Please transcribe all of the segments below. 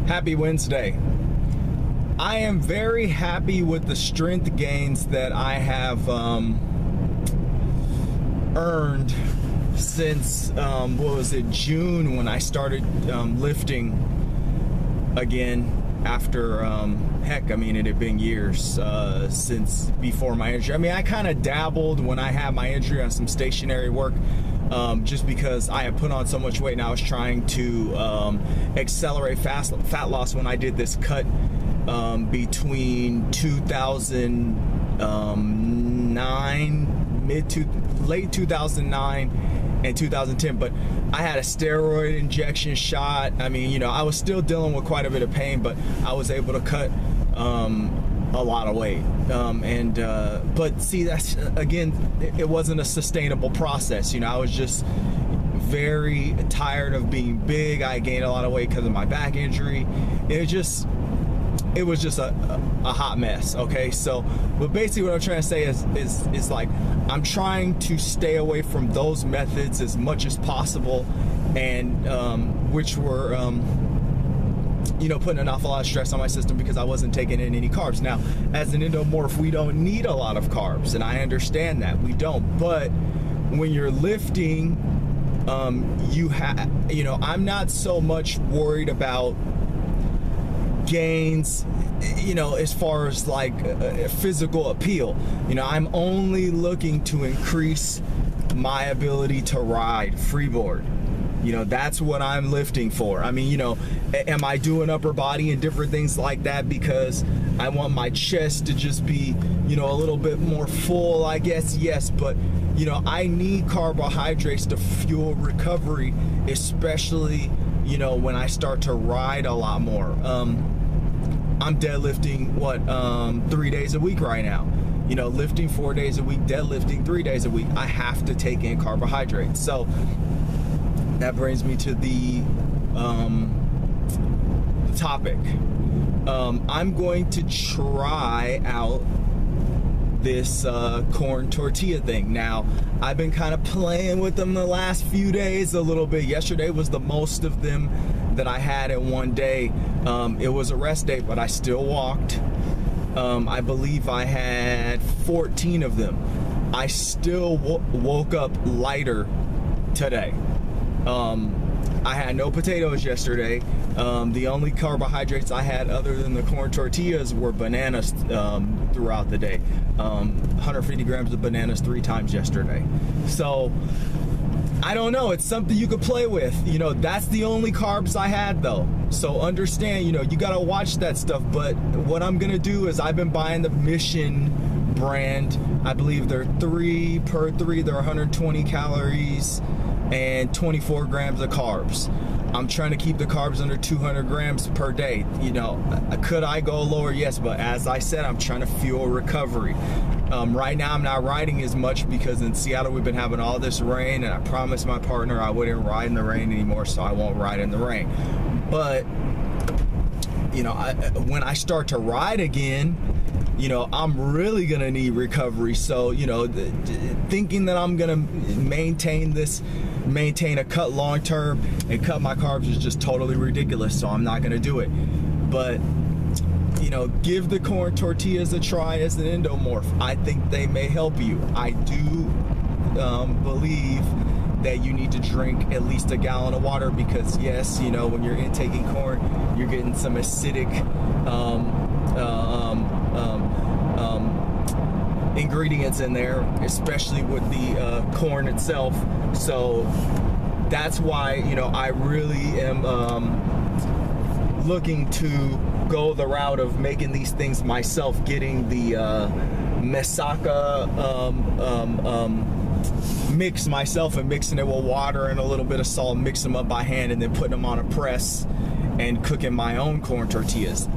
Happy Wednesday. I am very happy with the strength gains that I have earned since, June, when I started lifting again after, it had been years since before my injury. I mean, I kind of dabbled when I had my injury on some stationary work, just because I had put on so much weight and I was trying to accelerate fat loss when I did this cut between late 2009 and 2010. But I had a steroid injection shot. I mean, I was still dealing with quite a bit of pain, but I was able to cut a lot of weight. But see, that's, again, it wasn't a sustainable process. I was just very tired of being big. I gained a lot of weight because of my back injury. It was just a hot mess. Okay, so, but basically what I'm trying to say is like, I'm trying to stay away from those methods as much as possible, and which were putting an awful lot of stress on my system because I wasn't taking in any carbs. Now, as an endomorph, we don't need a lot of carbs, and I understand that we don't. But when you're lifting, I'm not so much worried about gains, as far as like physical appeal. I'm only looking to increase my ability to ride freeboard. That's what I'm lifting for. I mean, am I doing upper body and different things like that because I want my chest to just be, a little bit more full, I guess? Yes, but I need carbohydrates to fuel recovery, especially, when I start to ride a lot more. I'm deadlifting 3 days a week right now. Lifting 4 days a week, deadlifting 3 days a week. I have to take in carbohydrates. So that brings me to the topic. I'm going to try out this corn tortilla thing. Now, I've been kind of playing with them the last few days a little bit. Yesterday was the most of them that I had in one day. It was a rest day, but I still walked. I believe I had 14 of them. I still woke up lighter today. I had no potatoes yesterday. The only carbohydrates I had other than the corn tortillas were bananas throughout the day. 150 grams of bananas 3 times yesterday. So I don't know, it's something you could play with. That's the only carbs I had though. So understand, you gotta watch that stuff. But what I'm gonna do is, I've been buying the Mission brand. I believe they're 3 per 3, they're 120 calories and 24 grams of carbs. I'm trying to keep the carbs under 200 grams per day. Could I go lower? Yes, but as I said, I'm trying to fuel recovery. Right now I'm not riding as much because in Seattle we've been having all this rain, and I promised my partner I wouldn't ride in the rain anymore, so I won't ride in the rain. But when I start to ride again, I'm really gonna need recovery. So thinking that I'm gonna maintain a cut long term and cut my carbs is just totally ridiculous, so I'm not gonna do it. But give the corn tortillas a try as an endomorph. I think they may help you. I do believe that you need to drink at least a gallon of water, because yes, when you're intaking corn, you're getting some acidic ingredients in there, especially with the corn itself. So that's why I really am looking to go the route of making these things myself, getting the Mesaka mix myself and mixing it with water and a little bit of salt, mix them up by hand, and then putting them on a press and cooking my own corn tortillas.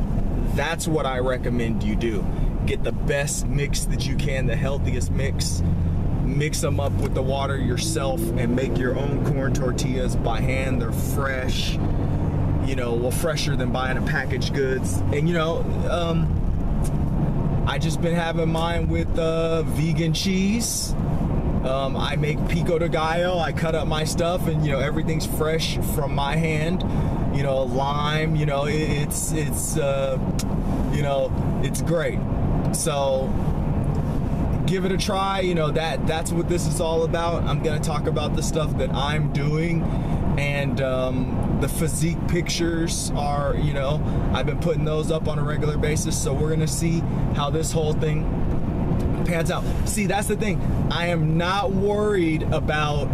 That's what I recommend you do. Get the best mix that you can, the healthiest mix. Mix them up with the water yourself and make your own corn tortillas by hand. They're fresh, fresher than buying a packaged goods. And I just been having mine with vegan cheese I make pico de gallo. I cut up my stuff, and everything's fresh from my hand. Lime. It's great. So give it a try. That's what this is all about. I'm gonna talk about the stuff that I'm doing, and the physique pictures are, I've been putting those up on a regular basis. So we're gonna see how this whole thing pans out. See, that's the thing. I am not worried about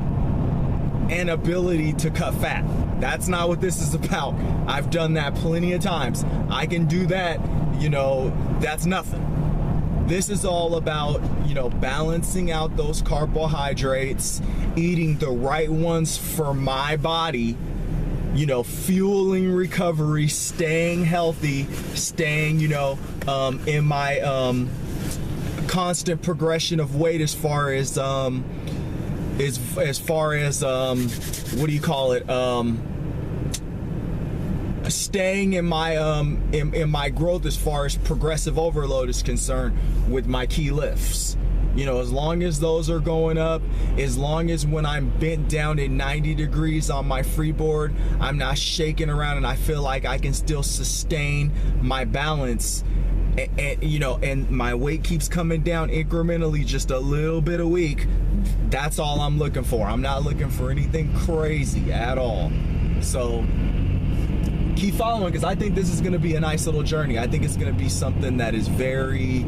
an ability to cut fat. That's not what this is about. I've done that plenty of times. I can do that. That's nothing. This is all about, balancing out those carbohydrates, eating the right ones for my body, fueling recovery, staying healthy, staying, in my constant progression of weight as far as what do you call it? Staying in my growth as far as progressive overload is concerned with my key lifts. As long as those are going up, as long as when I'm bent down at 90 degrees on my freeboard, I'm not shaking around and I feel like I can still sustain my balance, and my weight keeps coming down incrementally, just a little bit a week. That's all I'm looking for. I'm not looking for anything crazy at all. So keep following, because I think this is going to be a nice little journey. I think it's going to be something that is very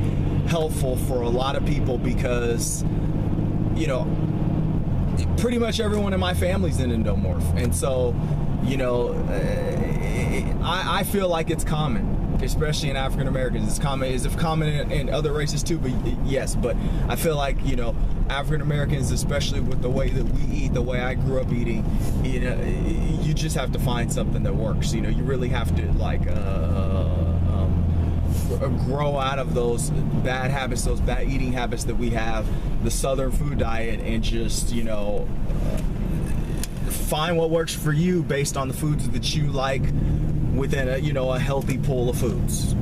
helpful for a lot of people, because pretty much everyone in my family's in Endomorph, and so I feel like it's common, especially in African Americans. It's common. Is it common in other races too? But yes, but I feel like African Americans, especially with the way that we eat, the way I grew up eating, you just have to find something that works. You really have to grow out of those bad habits, those bad eating habits that we have, the Southern food diet, and just find what works for you based on the foods that you like within a healthy pool of foods.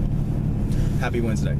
Happy Wednesday.